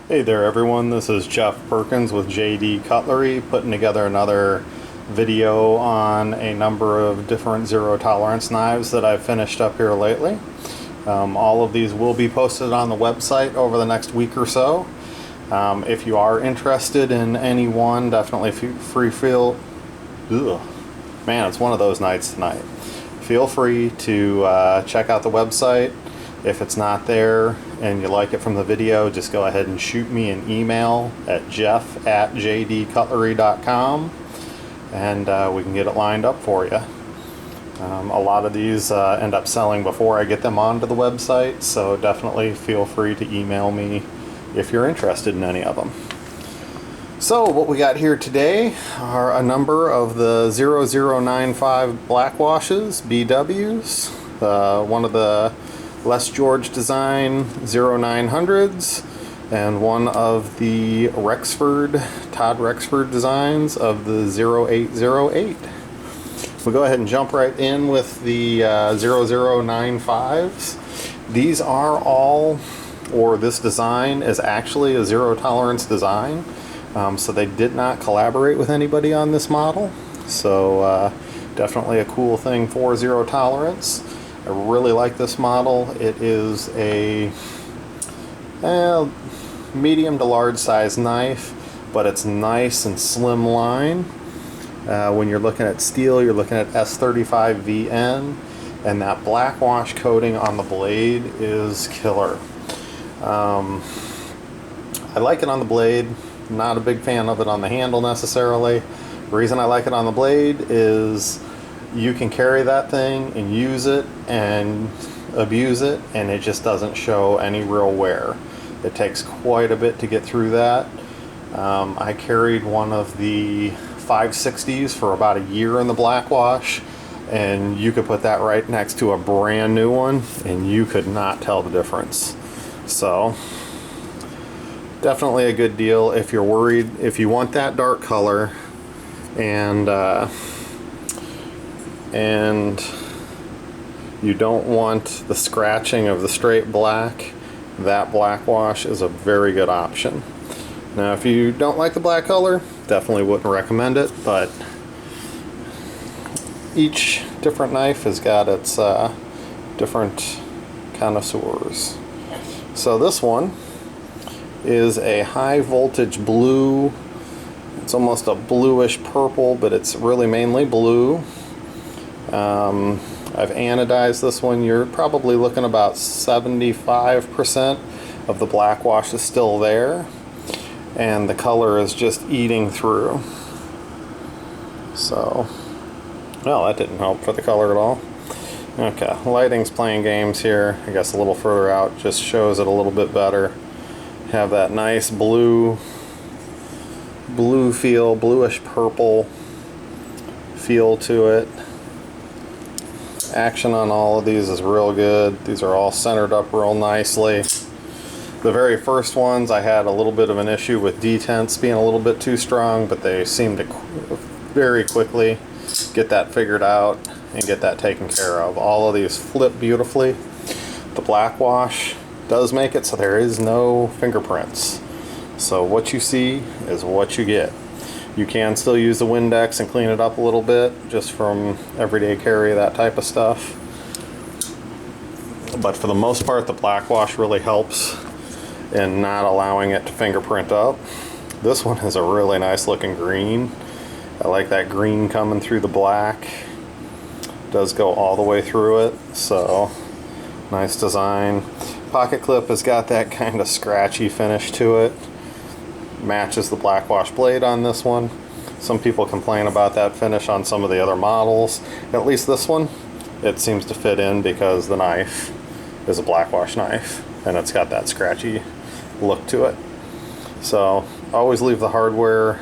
Hey there everyone, this is Jeff Perkins with Cutlery, putting together another video on a number of different zero tolerance knives that I've finished up here lately. All of these will be posted on the website over the next week or so. If you are interested in any one, definitely feel... Man, it's one of those nights tonight. Feel free to check out the website. If it's not there and you like it from the video, just go ahead and shoot me an email at jeff@jdcutlery.com and we can get it lined up for you. A lot of these end up selling before I get them onto the website, so definitely feel free to email me if you're interested in any of them. So what we got here today are a number of the 0095 black washes, BWs, one of the Les George design 0900s, and one of the Todd Rexford designs of the 0808. We'll go ahead and jump right in with the 0095s. These are all, or this design is actually a zero tolerance design, so they did not collaborate with anybody on this model. So definitely a cool thing for zero tolerance. I really like this model. It is a medium to large size knife, but it's nice and slim line. When you're looking at steel, you're looking at S35VN, and that black wash coating on the blade is killer. I like it on the blade, not a big fan of it on the handle necessarily. The reason I like it on the blade is you can carry that thing and use it and abuse it, and it just doesn't show any real wear. It takes quite a bit to get through that. I carried one of the 560s for about a year in the black wash, and you could put that right next to a brand new one and you could not tell the difference. So definitely a good deal if you're worried, if you want that dark color and you don't want the scratching of the straight black. That black wash is a very good option. Now if you don't like the black color, definitely wouldn't recommend it, but each different knife has got its different connoisseurs. So this one is a high voltage blue. It's almost a bluish purple, but it's really mainly blue. I've anodized this one. You're probably looking about 75% of the black wash is still there, and the color is just eating through. So, well, that didn't help for the color at all. Okay, lighting's playing games here. I guess a little further out just shows it a little bit better. Have that nice blue feel, bluish purple feel to it. Action on all of these is real good. These are all centered up real nicely. The very first ones I had a little bit of an issue with detents being a little bit too strong, but they seem to very quickly get that figured out and get that taken care of. All of these flip beautifully. The black wash does make it so there is no fingerprints. So what you see is what you get. You can still use the Windex and clean it up a little bit just from everyday carry, that type of stuff. But for the most part, the black wash really helps in not allowing it to fingerprint up. This one is a really nice looking green. I like that green coming through the black. It does go all the way through it, so nice design. Pocket clip has got that kind of scratchy finish to it. Matches the black wash blade on this one. Some people complain about that finish on some of the other models. At least this one, it seems to fit in because the knife is a black wash knife and it's got that scratchy look to it. So always leave the hardware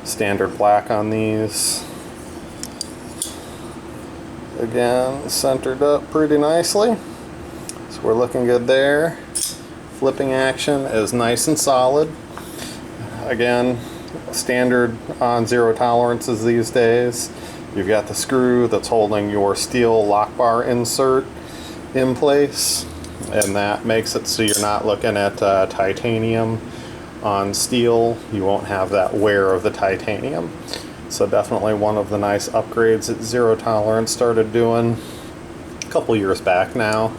standard black on these. Again, centered up pretty nicely. So we're looking good there. Flipping action is nice and solid. Again, standard on zero tolerances these days. You've got the screw that's holding your steel lock bar insert in place. and that makes it so you're not looking at titanium on steel. You won't have that wear of the titanium. So definitely one of the nice upgrades that Zero Tolerance started doing a couple years back now.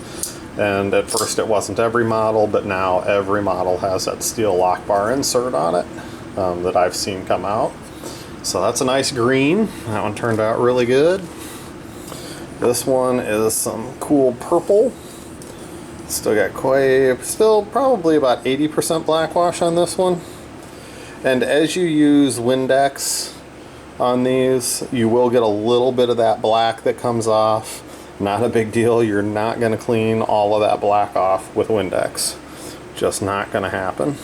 And at first it wasn't every model, but now every model has that steel lock bar insert on it that I've seen come out. So that's a nice green. That one turned out really good. This one is some cool purple. Still probably about 80% black wash on this one. And as you use Windex on these, you will get a little bit of that black that comes off. Not a big deal. You're not going to clean all of that black off with Windex. Just not going to happen.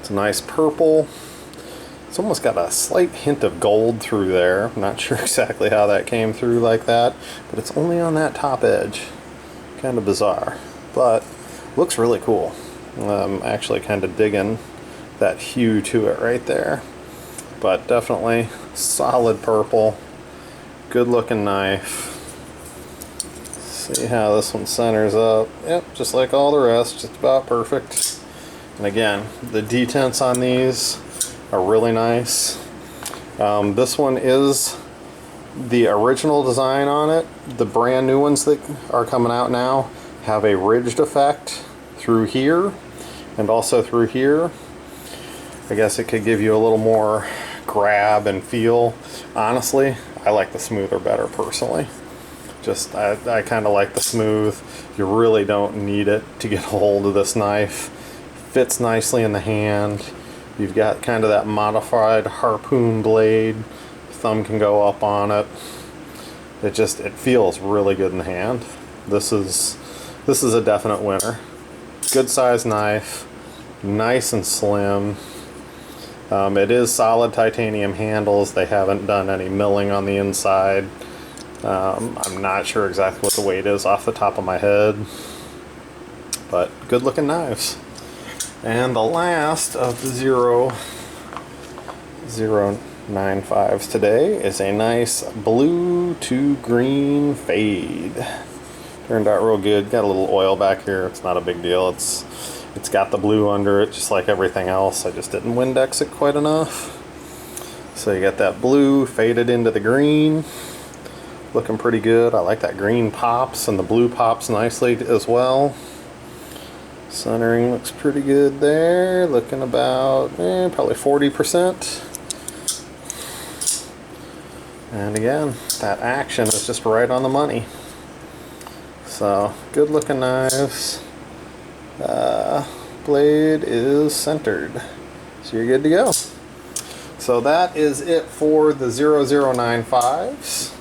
It's a nice purple. It's almost got a slight hint of gold through there. I'm not sure exactly how that came through like that, but it's only on that top edge. Kind of bizarre, but looks really cool. I'm actually kind of digging that hue to it right there. But definitely solid purple, good looking knife. See how this one centers up. Yep, just like all the rest, just about perfect. And again, the detents on these are really nice. This one is the original design on it. The brand new ones that are coming out now have a ridged effect through here and also through here. I guess it could give you a little more grab and feel. Honestly, I like the smoother better personally. Just I kind of like the smooth. You really don't need it to get a hold of this knife. Fits nicely in the hand. You've got kind of that modified harpoon blade. Thumb can go up on it. It feels really good in the hand. This is a definite winner. Good size knife, nice and slim. It is solid titanium handles. They haven't done any milling on the inside. I'm not sure exactly what the weight is off the top of my head, but good looking knives. And the last of the 0095s today is a nice blue to green fade. Turned out real good. Got a little oil back here. It's not a big deal. It's got the blue under it just like everything else. I just didn't Windex it quite enough. So you got that blue faded into the green. Looking pretty good. I like that green pops and the blue pops nicely as well. Centering looks pretty good there. Looking about probably 40%. And again, that action is just right on the money. So, good looking knives. Blade is centered. So you're good to go. So that is it for the 0095s.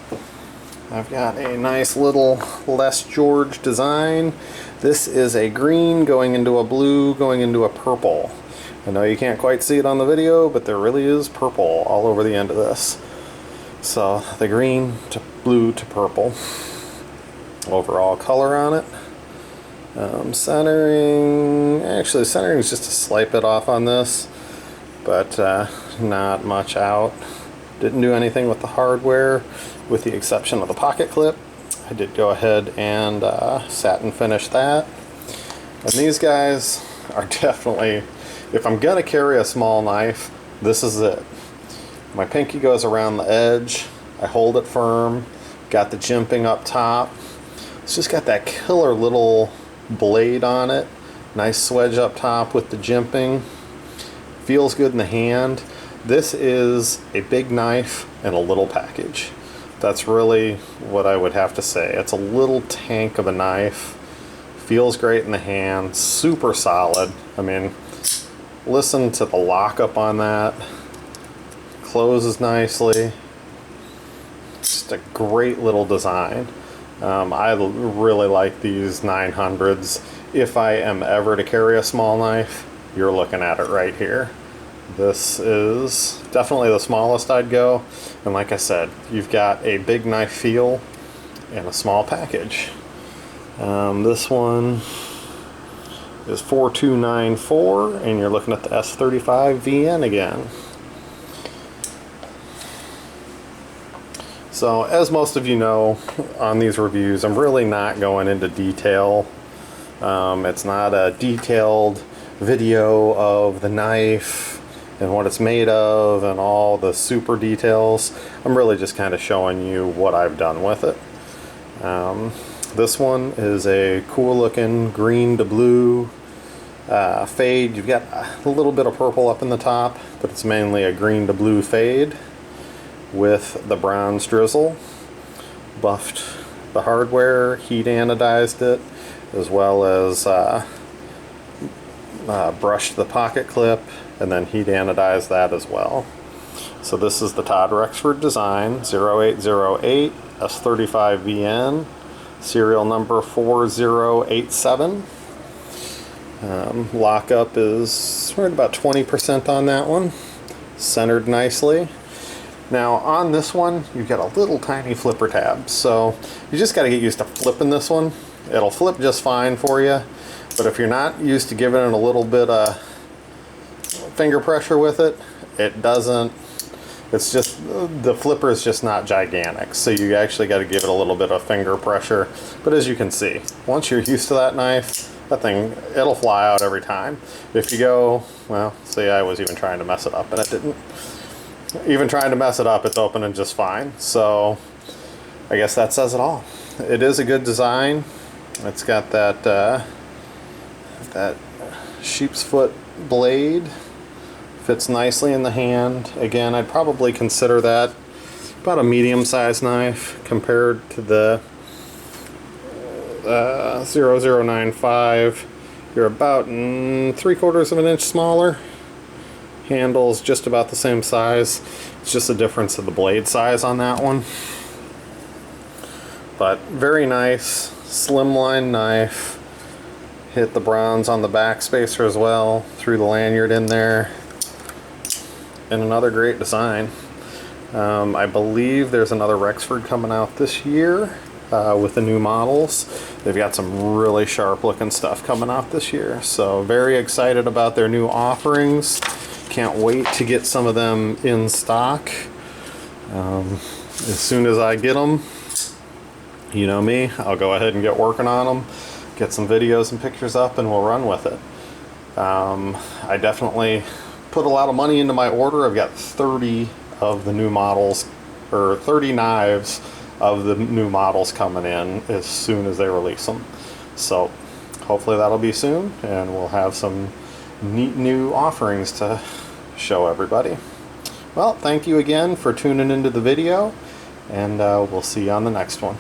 I've got a nice little Les George design. This is a green going into a blue going into a purple. I know you can't quite see it on the video, but there really is purple all over the end of this. So the green to blue to purple. Overall color on it. Centering is just a slight bit off on this, but not much out. Didn't do anything with the hardware with the exception of the pocket clip. I did go ahead and satin finish that. And these guys are definitely, if I'm gonna carry a small knife, this is it. My pinky goes around the edge, I hold it firm, got the jimping up top. It's just got that killer little blade on it. Nice swedge up top with the jimping. Feels good in the hand. This is a big knife in a little package. That's really what I would have to say. It's a little tank of a knife. Feels great in the hand. Super solid. I mean, listen to the lockup on that. Closes nicely. Just a great little design. I really like these 900s. If I am ever to carry a small knife, you're looking at it right here. This is definitely the smallest I'd go. And like I said, you've got a big knife feel in a small package. This one is 4294, and you're looking at the S35VN again. So as most of you know on these reviews, I'm really not going into detail It's not a detailed video of the knife and what it's made of and all the super details. I'm really just kind of showing you what I've done with it. This one is a cool looking green to blue fade. You've got a little bit of purple up in the top, but it's mainly a green to blue fade with the bronze drizzle. Buffed the hardware, heat anodized it, as well as brushed the pocket clip and then heat anodized that as well. So this is the Todd Rexford design, 0808 S35VN, serial number 4087. Lockup is right about 20% on that one, centered nicely. Now on this one, you've got a little tiny flipper tab, so you just got to get used to flipping this one. It'll flip just fine for you, but if you're not used to giving it a little bit of finger pressure with it, it doesn't. It's just, the flipper is just not gigantic, so you actually got to give it a little bit of finger pressure. But as you can see, once you're used to that knife, that thing, it'll fly out every time. If you go, well, see, I was even trying to mess it up and it didn't. Even trying to mess it up, it's opening just fine. So I guess that says it all. It is a good design. It's got that that sheep's foot blade. Fits nicely in the hand. Again, I'd probably consider that about a medium-sized knife compared to the 0095. You're about 3/4 of an inch smaller. Handle's just about the same size. It's just a difference of the blade size on that one. But very nice, slimline knife. Hit the bronze on the back spacer as well, threw the lanyard in there. And another great design. I believe there's another Rexford coming out this year with the new models. They've got some really sharp looking stuff coming out this year. So very excited about their new offerings. Can't wait to get some of them in stock. As soon as I get them, you know me, I'll go ahead and get working on them, get some videos and pictures up, and we'll run with it. I definitely put a lot of money into my order. I've got 30 of the new models, or 30 knives of the new models coming in as soon as they release them. So hopefully that'll be soon, and we'll have some neat new offerings to show everybody. Well, thank you again for tuning into the video, and we'll see you on the next one.